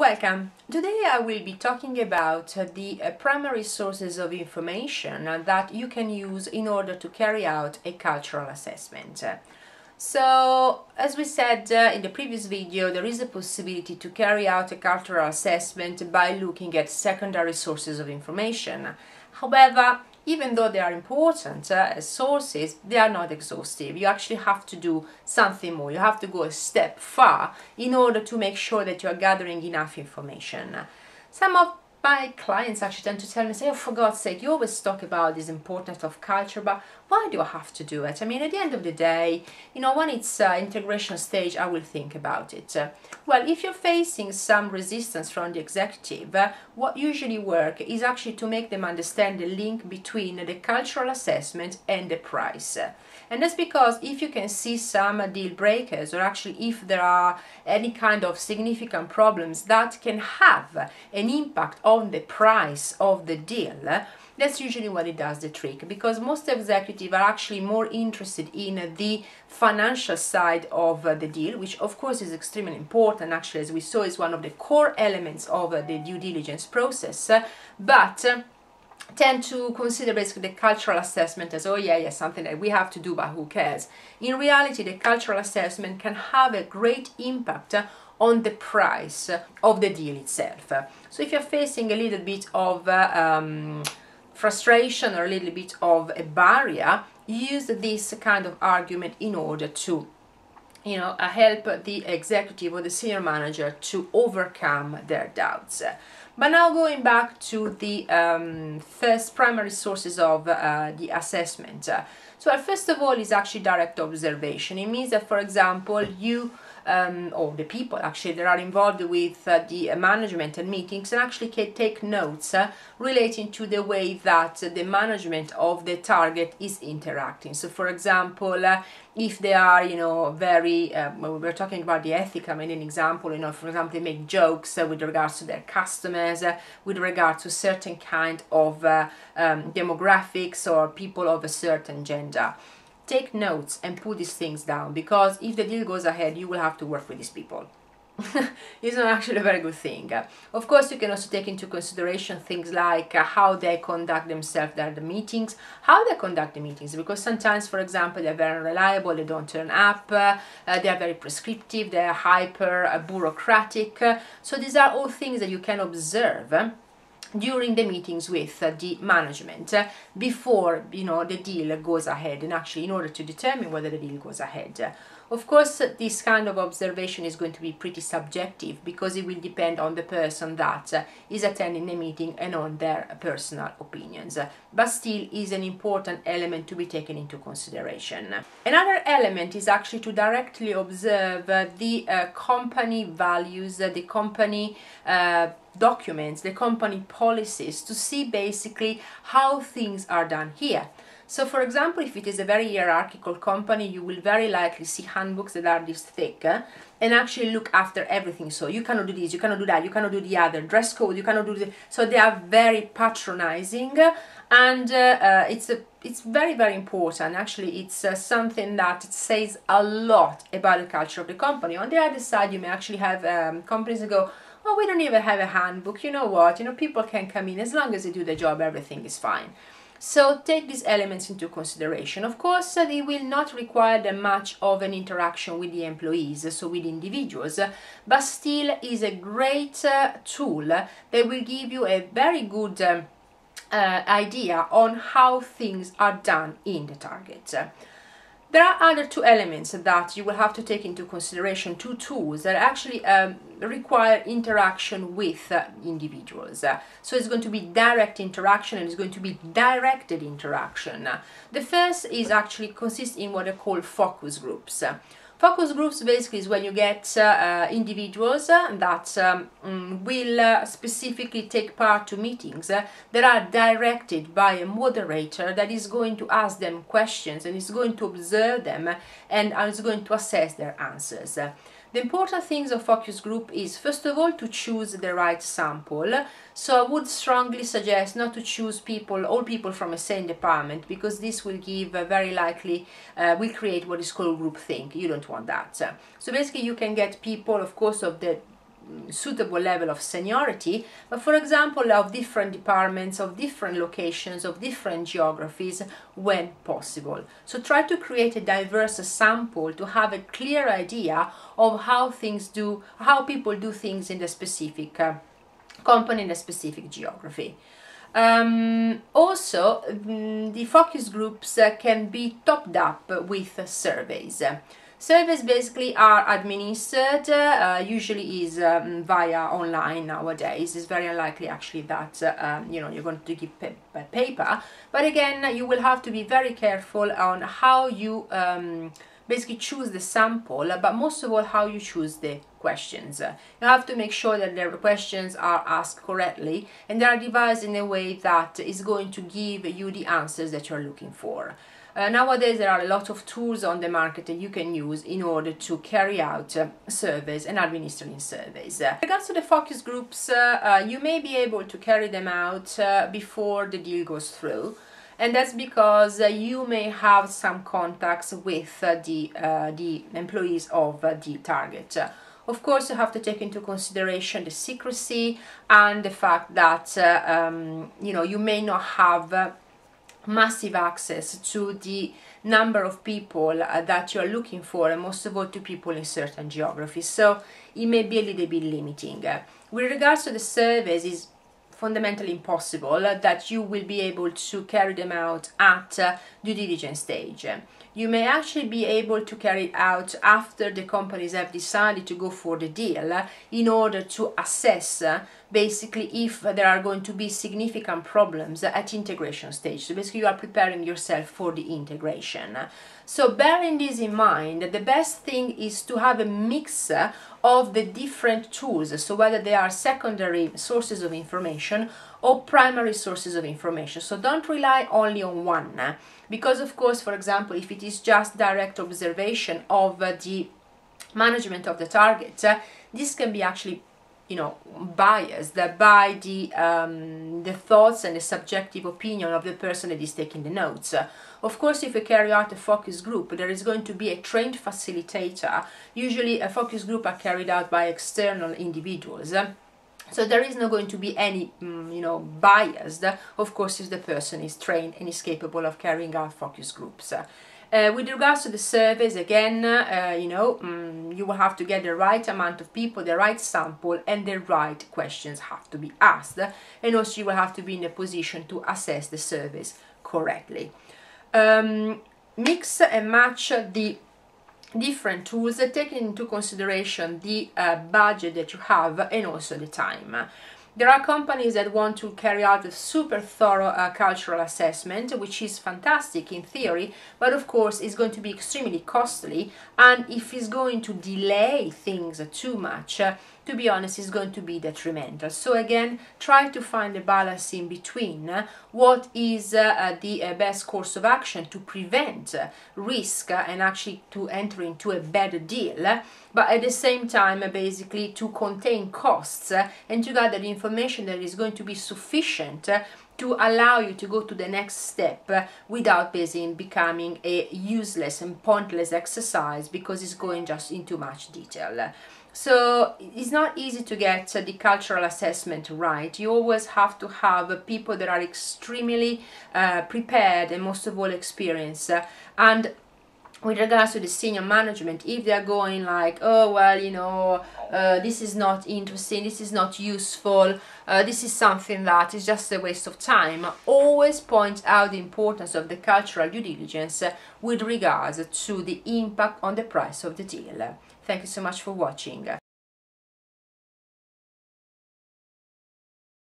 Welcome. Today I will be talking about the primary sources of information that you can use in order to carry out a cultural assessment. So, as we said in the previous video, there is a possibility to carry out a cultural assessment by looking at secondary sources of information. However, even though they are important as sources, they are not exhaustive. You actually have to do something more. You have to go a step far in order to make sure that you are gathering enough information. Some of my clients actually tend to tell me, say, oh, for God's sake, you always talk about this importance of culture, but why do I have to do it? I mean, at the end of the day, when it's integration stage, I will think about it. Well, if you're facing some resistance from the executive, what usually works is actually to make them understand the link between the cultural assessment and the price. And that's because if you can see some deal breakers, or actually if there are any kind of significant problems that can have an impact on the price of the deal, that's usually what it does the trick, because most executives are actually more interested in the financial side of the deal, which of course is extremely important. Actually, as we saw, is one of the core elements of the due diligence process, but tend to consider basically the cultural assessment as, oh yeah, something that we have to do, but who cares? In reality, the cultural assessment can have a great impact on the price of the deal itself. So if you're facing a little bit of frustration or a little bit of a barrier, use this kind of argument in order to help the executive or the senior manager to overcome their doubts. But now going back to the first primary sources of the assessment. So first of all is actually direct observation. It means that, for example, you or the people actually that are involved with the management and meetings and actually can take notes relating to the way that the management of the target is interacting. So for example, if they are very we're talking about the ethic, I mean an example, for example, they make jokes with regards to their customers, with regard to certain kind of demographics or people of a certain gender. Take notes and put these things down, because if the deal goes ahead, you will have to work with these people. It's not actually a very good thing. Of course, you can also take into consideration things like how they conduct themselves at the meetings, how they conduct the meetings, because sometimes, for example, they're very unreliable, they don't turn up, they are very prescriptive, they are hyper bureaucratic. So these are all things that you can observe during the meetings with the management before the deal goes ahead, and actually in order to determine whether the deal goes ahead. Of course, this kind of observation is going to be pretty subjective, because it will depend on the person that is attending the meeting and on their personal opinions, but still is an important element to be taken into consideration. Another element is actually to directly observe the company values, the company documents, the company policies, to see basically how things are done here. So for example, if it is a very hierarchical company, you will very likely see handbooks that are this thick and actually look after everything. So you cannot do this, you cannot do that, you cannot do the other, dress code, you cannot do this. So they are very patronizing, and it's very, very important. Actually, it's something that says a lot about the culture of the company. On the other side, you may actually have companies that go, oh, we don't even have a handbook, you know what, people can come in, as long as they do the job, everything is fine. So take these elements into consideration. Of course, they will not require that much of an interaction with the employees, so with individuals, but still is a great tool that will give you a very good idea on how things are done in the target. There are other two elements that you will have to take into consideration, two tools that actually require interaction with individuals. So it's going to be direct interaction and it's going to be directed interaction. The first is actually consists in what are called focus groups. Focus groups basically is when you get individuals that will specifically take part to meetings that are directed by a moderator that is going to ask them questions and is going to observe them and is going to assess their answers. The important things of focus group is, first of all, to choose the right sample. So I would strongly suggest not to choose all people from a same department, because this will give very likely, will create what is called groupthink. You don't want that. So basically you can get people, of course, of the suitable level of seniority, but for example of different departments, of different locations, of different geographies when possible. So try to create a diverse sample to have a clear idea of how people do things in the specific company, in a specific geography. Also, the focus groups can be topped up with surveys. Surveys basically are administered, usually is via online nowadays. It's very unlikely actually that you're going to give paper, but again you will have to be very careful on how you basically choose the sample, but most of all how you choose the questions. You have to make sure that the questions are asked correctly and they are devised in a way that is going to give you the answers that you're looking for. Nowadays there are a lot of tools on the market that you can use in order to carry out surveys and administering surveys. In regards to the focus groups, you may be able to carry them out before the deal goes through, and that's because you may have some contacts with the employees of the target. Of course, you have to take into consideration the secrecy and the fact that you may not have massive access to the number of people that you are looking for, and most of all to people in certain geographies, so it may be a little bit limiting. With regards to the surveys, it's fundamentally impossible that you will be able to carry them out at due diligence stage. You may actually be able to carry it out after the companies have decided to go for the deal in order to assess basically if there are going to be significant problems at integration stage. So basically you are preparing yourself for the integration. So bearing this in mind, the best thing is to have a mix of the different tools, so whether they are secondary sources of information or primary sources of information. So don't rely only on one, because of course, for example, if it is just direct observation of the management of the target, this can be actually biased by the thoughts and the subjective opinion of the person that is taking the notes. Of course, if you carry out a focus group, there is going to be a trained facilitator. Usually a focus group are carried out by external individuals. So there is not going to be any, bias, of course, if the person is trained and is capable of carrying out focus groups. With regards to the surveys, again, you will have to get the right amount of people, the right sample, and the right questions have to be asked. And also you will have to be in a position to assess the surveys correctly. Mix and match the different tools, taking into consideration the budget that you have and also the time. There are companies that want to carry out a super thorough cultural assessment, which is fantastic in theory, but of course is going to be extremely costly, and if it's going to delay things too much, to be honest, is going to be detrimental. So again, try to find a balance in between what is the best course of action to prevent risk and actually to enter into a better deal, but at the same time basically to contain costs and to gather the information that is going to be sufficient to allow you to go to the next step without basically becoming a useless and pointless exercise because it's going just into much detail. So it's not easy to get the cultural assessment right. You always have to have people that are extremely prepared and most of all experienced. And with regards to the senior management, if they are going like, oh well, this is not interesting, this is not useful, this is something that is just a waste of time, always point out the importance of the cultural due diligence with regards to the impact on the price of the deal. Thank you so much for watching.